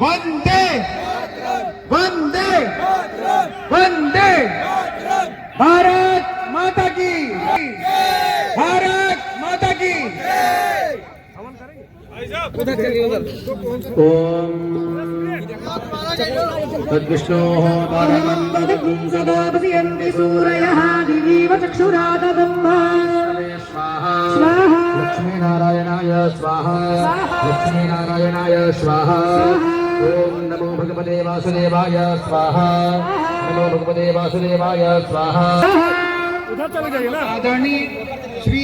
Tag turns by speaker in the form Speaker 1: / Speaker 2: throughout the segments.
Speaker 1: वंदे वंदे वंदे भारत माता की भारत माता की। ओम तद्विष्णोः परमं सदा पश्यन्ति सूरयः दिवीव चक्षुरादम्भा स्वाहा स्वाहा लक्ष्मीनारायणाय स्वाहा लक्ष्मीनारायणाय स्वाहा। ओम नमो भगवते वासुदेवाय स्वाहा नमो भगवते वासुदेवाय स्वाहा।
Speaker 2: उधर चले जाइए ना।
Speaker 1: आदरणीय श्री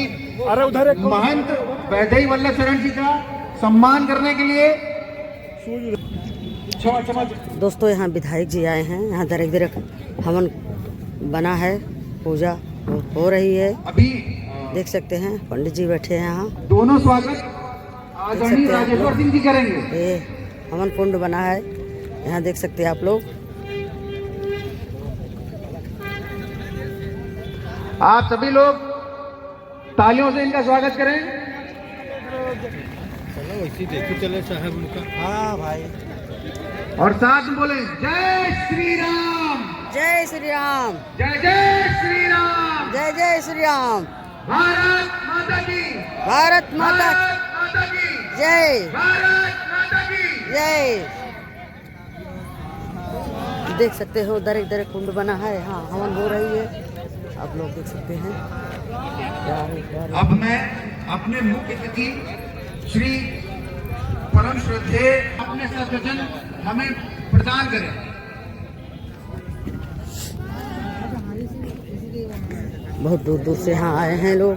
Speaker 2: अरे उधर एक
Speaker 1: महंत वैद्य वल्लभ शरण जी का सम्मान करने के लिए
Speaker 3: दोस्तों यहाँ विधायक जी आए हैं। यहाँ दरक हवन बना है, पूजा हो रही है।
Speaker 1: अभी
Speaker 3: देख सकते हैं पंडित जी बैठे हैं यहाँ।
Speaker 1: दोनों स्वागत आदरणीय राजेश्वर सिंह जी करेंगे।
Speaker 3: ये हवन कुंड बना है, यहाँ देख सकते हैं आप लोग।
Speaker 1: आप सभी लोग तालियों से इनका स्वागत करें।
Speaker 2: चलो वैसे देखो चले साहब उनका।
Speaker 3: हाँ भाई,
Speaker 1: और साथ में बोले जय श्री राम
Speaker 3: जय श्री राम
Speaker 1: जय जय श्री राम
Speaker 3: जय जय श्री राम।
Speaker 1: भारत माता की
Speaker 3: भारत माता
Speaker 1: माता की
Speaker 3: जय
Speaker 1: भारत माता की
Speaker 3: जय। देख सकते हो दरक कुंड बना है, यहाँ हवन हो रही है, आप लोग देख सकते हैं।
Speaker 1: अब मैं अपने मुख्य अतिथि श्री परम श्रद्धेय अपने सदवचन हमें प्रदान करें।
Speaker 3: बहुत दूर दूर से यहाँ आए हैं लोग,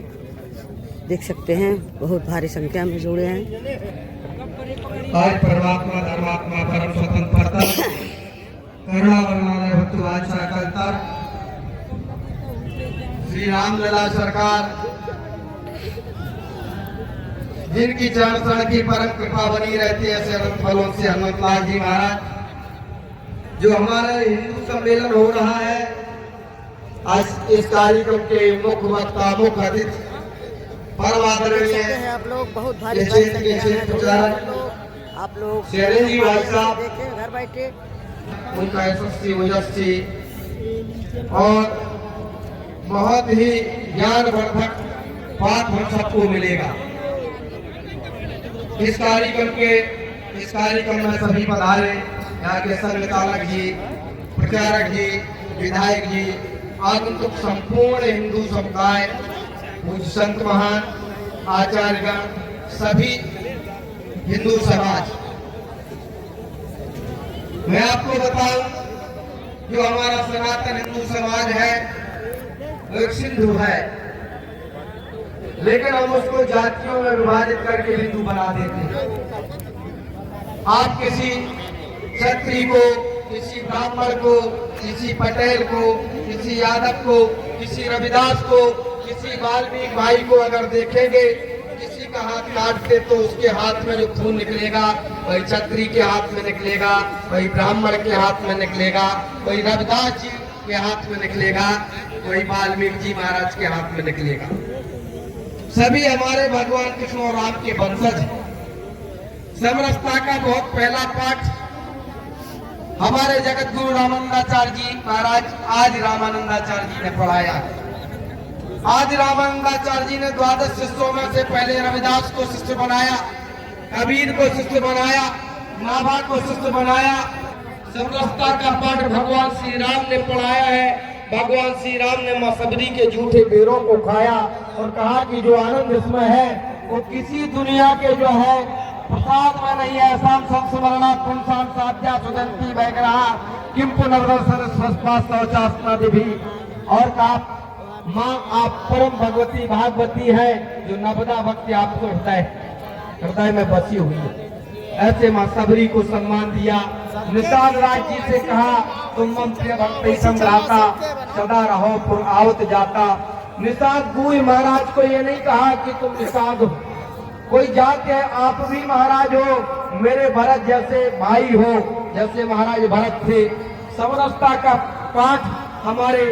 Speaker 3: देख सकते हैं बहुत भारी संख्या में जुड़े हैं।
Speaker 4: आज परमात्मा धर्मात्मा परम स्वतंत्रता करुणा वर्णालय भक्तवांछा कल्तर श्री रामलला सरकार जिनकी चरण शरण की परम कृपा बनी रहती है ऐसे अनंत फलों से हनुमतलाल जी महाराज जो हमारा हिंदू सम्मेलन हो रहा है। आज इस कार्यक्रम के मुख्य वक्ता मुख्य अतिथि परम आदरणीय
Speaker 3: आप लोग बहुत भारी
Speaker 4: ये क्षेत्र के क्षेत्र प्रचारक
Speaker 3: आप लोग
Speaker 4: शेरन जी भाई साहब
Speaker 3: देखें घर बैठे।
Speaker 4: उनका यशस्वी ओजस्वी और बहुत ही ज्ञानवर्धक पाठ हम सबको मिलेगा। इस कार्यक्रम में सभी पधारे यहाँ के संचालक जी, प्रचारक जी, विधायक जी, आगंतुक संपूर्ण हिंदू समुदाय, पूज्य संत महान, आचार्यगण, सभी हिंदू समाज। मैं आपको बताऊं जो हमारा सनातन हिंदू समाज है वो एक सिंधु है, लेकिन हम उसको जातियों में विभाजित करके हिंदू बना देते हैं। आप किसी क्षत्रिय को, किसी ब्राह्मण को, किसी पटेल को, किसी यादव को, किसी रविदास को, किसी वाल्मीकि भाई को अगर देखेंगे किसी का हाथ काट दे तो उसके हाथ में जो खून निकलेगा वही क्षत्रिय के हाथ में निकलेगा, वही ब्राह्मण के हाथ में निकलेगा, वही रविदास जी के हाथ में निकलेगा, वही वाल्मीकि जी महाराज के हाथ में निकलेगा। सभी हमारे भगवान कृष्ण और राम के वंशज हैं। समरसता का बहुत पहला पाठ हमारे जगत गुरु रामानंदाचार्य जी महाराज आज रामानंदाचार्य जी ने पढ़ाया। आज रामानंदाचार्य जी ने 12 शिष्यों में से पहले रविदास को शिष्य बनाया, कबीर को शिष्य बनाया, नाभा को शिष्य बनाया। समरसता का पाठ भगवान श्री राम ने पढ़ाया है। भगवान श्री राम ने मां सबरी के झूठे बेरों को खाया और कहा कि जो आनंद इसमें है वो किसी दुनिया के जो है प्रसाद में नहीं है। शाम संस्मरणा पुंसान साध्या सुदंती वैग्रहा किम पुनर्दर्शन स्वस्पास्तास्नादि भी। और कहा माँ आप परम भगवती भागवती है जो नवदा भक्ति आपको हृदय में बसी हुई है। ऐसे मां सबरी को सम्मान दिया। निषाद राज जी से कहा तुम मम प्रिय भक्ति संग्राता सदा रहो पुर आवत जाता। निषाद गुरु महाराज को ये नहीं कहा कि तुम निषाद हो, कोई जात है, आप भी महाराज हो, मेरे भरत जैसे भाई हो, जैसे महाराज भरत थे। समरसता का पाठ हमारे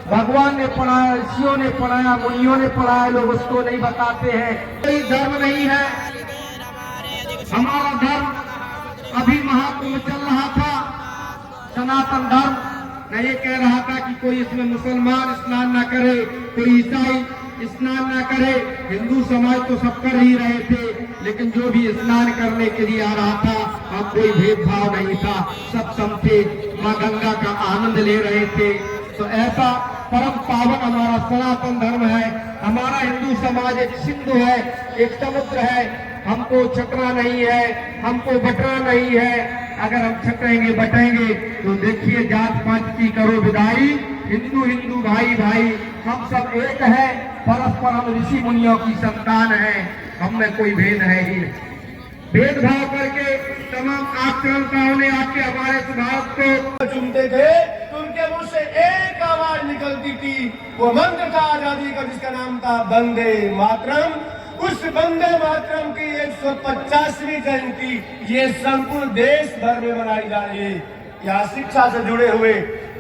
Speaker 4: भगवान ने पढ़ाया, ऋषियों ने पढ़ाया, मुनियों ने पढ़ाया, लोग उसको नहीं बताते हैं। कोई धर्म नहीं है, हमारा धर्म अभी महाकुंभ चल रहा था सनातन धर्म। मैं ये कह रहा था कि कोई इसमें मुसलमान स्नान ना करे, कोई ईसाई स्नान ना करे, हिंदू समाज तो सब कर ही रहे थे, लेकिन जो भी स्नान करने के लिए आ रहा था वहाँ कोई भेदभाव नहीं था, सब सम थे, माँ गंगा का आनंद ले रहे थे। तो ऐसा परम पावन हमारा सनातन धर्म है। हमारा हिंदू समाज एक सिंधु है, एक समुद्र है, हमको छकना नहीं है, हमको बटना नहीं है। अगर हम छकेंगे बटेंगे तो देखिए जात पात की करो विदाई, हिंदू हिंदू भाई भाई हम सब एक है, परस्पर हम ऋषि मुनियों की संतान है, हम में कोई भेद है ही नहीं। भेदभाव करके तमाम आक्रांताओं ने आके हमारे स्वभाव को
Speaker 2: चुनते थे तो उनके मुंह से एक आवाज निकलती थी, वो मंत्र था आजादी का जिसका नाम था वंदे मातरम। उस वंदे मातरम की 150वीं जयंती ये संपूर्ण देश भर में मनाई जा रही है। यहाँ शिक्षा से जुड़े हुए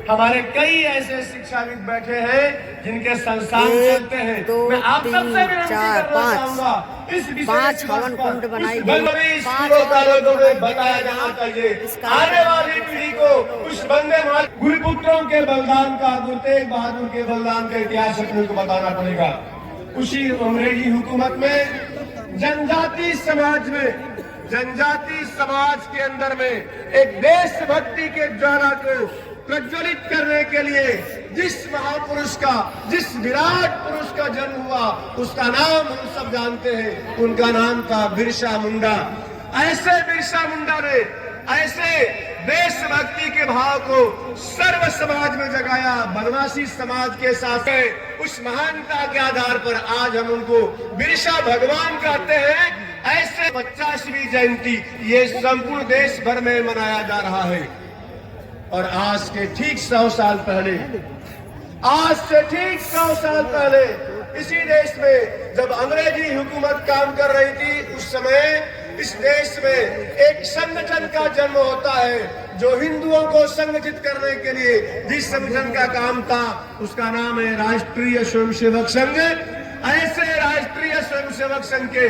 Speaker 2: हमारे कई ऐसे शिक्षाविद बैठे हैं जिनके संस्थान चलते हैं। मैं आप सबसे विनती करना चाहूंगा, इस
Speaker 3: पांच हवन कुंड बनाई गई,
Speaker 2: बताया जाना चाहिए आने वाली पीढ़ी को उस वंदे मातरम गुरुपुत्रों के बलिदान का, गुरु तेग बहादुर के बलिदान का इतिहास अपने को बताना पड़ेगा। उसी अंग्रेजी हुकूमत में जनजाति समाज के अंदर में एक देशभक्ति के ज्वाला को प्रज्वलित करने के लिए जिस महापुरुष का, जिस विराट पुरुष का जन्म हुआ उसका नाम हम सब जानते हैं, उनका नाम था बिरसा मुंडा। ऐसे बिरसा मुंडा ने ऐसे देशभक्ति के भाव को सर्व समाज में जगाया। बनवासी समाज के साथ उस महानता के आधार पर आज हम उनको बिरसा भगवान कहते हैं। ऐसे 50वीं जयंती ये संपूर्ण देश भर में मनाया जा रहा है। और आज से ठीक 100 साल पहले इसी देश में जब अंग्रेजी हुकूमत काम कर रही थी, उस समय इस देश में एक संगठन का जन्म होता है जो हिंदुओं को संगठित करने के लिए जिस संगठन का काम था उसका नाम है राष्ट्रीय स्वयंसेवक संघ। ऐसे राष्ट्रीय स्वयंसेवक संघ के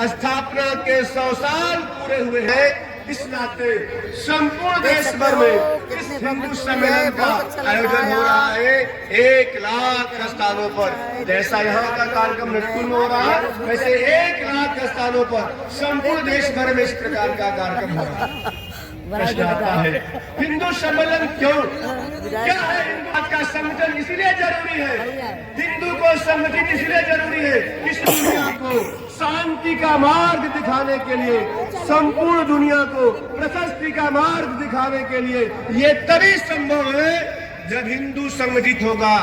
Speaker 2: स्थापना के 100 साल पूरे हुए हैं। इस नाते संपूर्ण देश भर में इस हिंदू सम्मेलन का आयोजन हो रहा है 1 लाख स्थानों पर। जैसा यहाँ का कार्यक्रम नटकुल में हो रहा है, वैसे 1 लाख स्थानों पर संपूर्ण देश भर में इस प्रकार का कार्यक्रम हो रहा है। प्रश्न आता है, हिंदू सम्मेलन क्यों, क्या है हिंदू का संगठन इसलिए जरूरी है, हिंदू को संगठित इसलिए जरूरी है, इस दुनिया को शांति का मार्ग दिखाने के लिए, संपूर्ण दुनिया को प्रशस्ति का मार्ग दिखाने के लिए। ये तभी संभव है जब हिंदू संगठित होगा।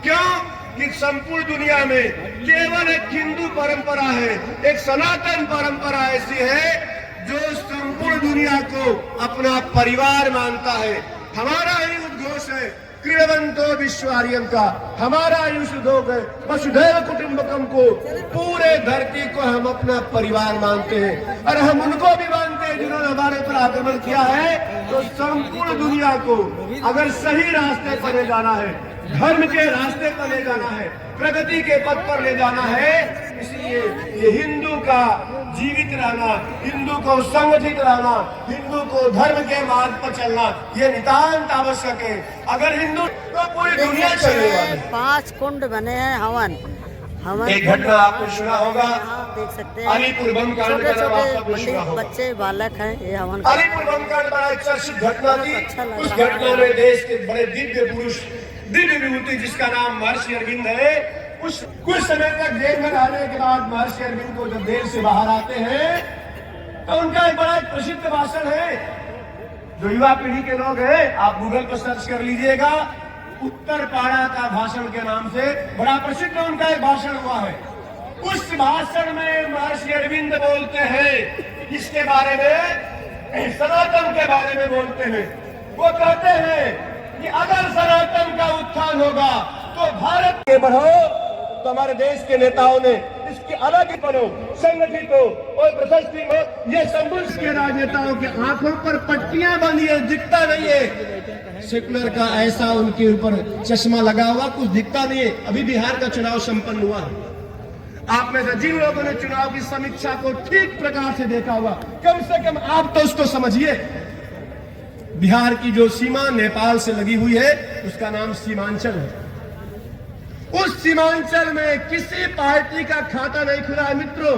Speaker 2: क्यों कि संपूर्ण दुनिया में केवल एक हिंदू परंपरा है, एक सनातन परंपरा ऐसी है जो संपूर्ण दुनिया को अपना परिवार मानता है। हमारा ही उद्घोष है क्रीडवंतो विश्वारियम का, हमारा ही उद्घोष है वसुधैव कुटुंबकम को, पूरे धरती को हम अपना परिवार मानते हैं। और हम उनको भी मानते हैं जिन्होंने हमारे पर आक्रमण किया है। तो संपूर्ण दुनिया को अगर सही रास्ते पर ले जाना है, धर्म के रास्ते पर ले जाना है, प्रगति के पथ पर ले जाना है, इसलिए ये हिंदू का जीवित रहना, हिंदू को संगठित रहना, हिंदू को धर्म के मार्ग पर चलना ये नितांत आवश्यक है। अगर हिंदू तो पूरी दुनिया चलेगी।
Speaker 3: 5 कुंड बने हैं हवन।
Speaker 2: एक घटना आपने सुना होगा,
Speaker 3: देख सकते हैं
Speaker 2: अलीपुर बम कांड का नाम आपने सुना होगा।
Speaker 3: बच्चे बालक हैं, ये हवन
Speaker 2: अलीपुर बम कांड बड़ा एक चर्चित घटना थी। उस घटना में देश के बड़े दिव्य पुरुष, दिव्य विभूति जिसका नाम महर्षि अरविंद है, कुछ समय तक जेल में रहने के बाद महर्षि अरविंद को जब जेल से बाहर आते हैं तो उनका एक बड़ा प्रसिद्ध भाषण है। जो युवा पीढ़ी के लोग हैं, आप गूगल पर सर्च कर लीजिएगा, उत्तर पाड़ा का भाषण के नाम से बड़ा प्रसिद्ध उनका एक भाषण हुआ है। उस भाषण में महर्षि अरविंद बोलते हैं इसके बारे में, सनातन के बारे में बोलते हैं। वो कहते हैं कि अगर सनातन का उत्थान होगा तो भारत के बढ़ो, तो हमारे देश के नेताओं ने इसकी अलग ही बनो, संगठित हो और प्रशस्ति हो। ये संबुल्स के राजनेताओं के आंखों पर पट्टियां बंधी है, दिखता नहीं है। सेकुलर का ऐसा उनके ऊपर चश्मा लगा हुआ, कुछ दिखता नहीं है। अभी बिहार का चुनाव संपन्न हुआ है, आप में से जिन लोगों ने चुनाव की समीक्षा को ठीक प्रकार से देखा होगा, कम से कम आप तो उसको समझिए। बिहार की जो सीमा नेपाल से लगी हुई है उसका नाम सीमांचल है। उस सीमांचल में किसी पार्टी का खाता नहीं खुला है मित्रों।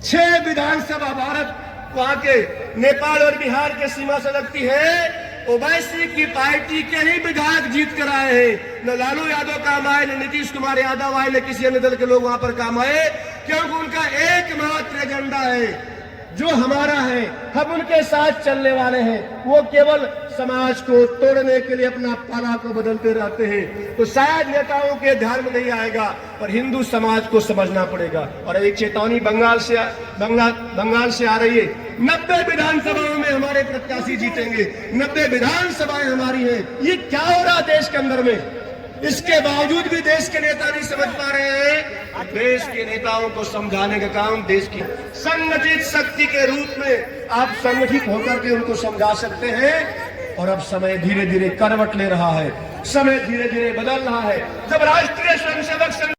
Speaker 2: 6 विधानसभा भारत वहां के नेपाल और बिहार के सीमा से लगती है। ओवैसी की पार्टी के ही विधायक जीत कर आए हैं। न लालू यादव काम आए, न नीतीश कुमार यादव आए, न किसी अन्य दल के लोग वहां पर काम आए, क्योंकि उनका एकमात्र एजेंडा है जो हमारा है, हम उनके साथ चलने वाले हैं। वो केवल समाज को तोड़ने के लिए अपना पाला को बदलते रहते हैं। तो शायद नेताओं के ध्यान में नहीं आएगा, पर हिंदू समाज को समझना पड़ेगा। और एक चेतावनी बंगाल से आ रही है। 90 विधानसभाओं में हमारे प्रत्याशी जीतेंगे, 90 विधानसभाएं हमारी हैं। ये क्या हो रहा देश के अंदर में? इसके बावजूद भी देश के नेता नहीं समझ पा रहे हैं। देश के नेताओं को समझाने का काम देश की संगठित शक्ति के रूप में आप संगठित होकर के उनको समझा सकते हैं। और अब समय धीरे धीरे करवट ले रहा है, समय धीरे धीरे बदल रहा है। जब राष्ट्रीय स्वयंसेवक संघ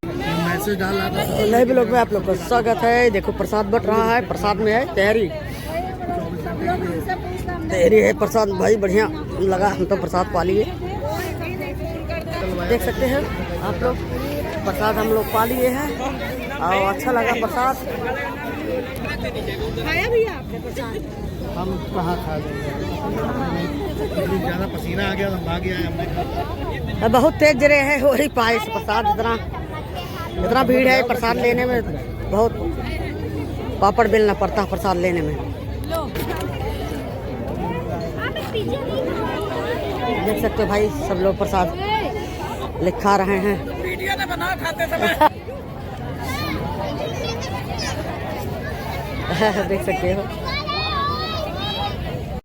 Speaker 4: मैसेज डाला था
Speaker 3: नए ब्लॉग में आप लोग का स्वागत है। देखो प्रसाद बट रहा है, प्रसाद में है तहरी है। प्रसाद भाई बढ़िया लगा, हम तो प्रसाद पा लिए। देख सकते हैं आप लोग, प्रसाद हम लोग पा लिए हैं और अच्छा लगा प्रसाद।
Speaker 5: खाया भैया आपने प्रसाद?
Speaker 4: हम कहाँ खा लेंगे, ज़्यादा पसीना आ गया तो भाग गया हमने।
Speaker 3: बहुत तेज जरे है, हो ही पाए प्रसाद। इतना भीड़ है प्रसाद लेने में, बहुत पापड़ बेलना पड़ता है प्रसाद लेने में। देख सकते हो भाई, सब लोग प्रसाद लिखा रहे हैं।
Speaker 5: वीडियो ने बना खाते समय
Speaker 3: देख सकते हो।